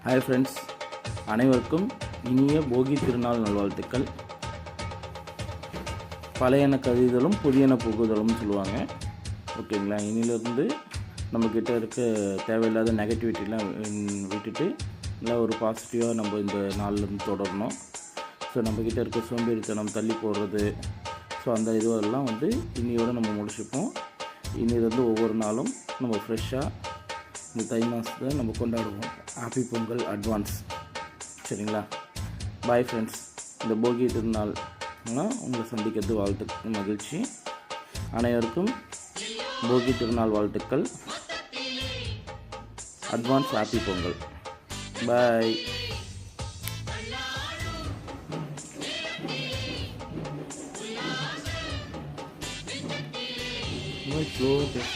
Hi friends, அனைவருக்கும் இனிய போகி திருநாள் நல்வாழ்த்துக்கள். பழையன கழிதலும் புதியன புகுதலும் சொல்லுவாங்க. ஓகேங்களா? இனியிலேருந்து நம்மக்கிட்ட இருக்க தேவையில்லாத நெகட்டிவிட்டிலாம் விட்டுட்டு நல்லா ஒரு பாசிட்டிவாக நம்ம இந்த நாள்லேருந்து தொடரணும். ஸோ நம்மக்கிட்ட இருக்க சோம்பேறித்தனம் தள்ளி போடுறது, ஸோ அந்த இதுவெல்லாம் இன்னையோடு நம்ம முடிச்சுப்போம். இனியிலேருந்து ஒவ்வொரு நாளும் நம்ம ஃப்ரெஷ்ஷாக இந்த தை மாதத்தை நம்ம கொண்டாடுவோம். Happy Pongal advance. சரிங்களா? Bye friends. இந்த போகி திருநாள் உங்களை சந்திக்கிறது வாழ்த்து மகிழ்ச்சி. அனைவருக்கும் போகி திருநாள் வாழ்த்துக்கள். Advance happy Pongal. Bye. Slow பேச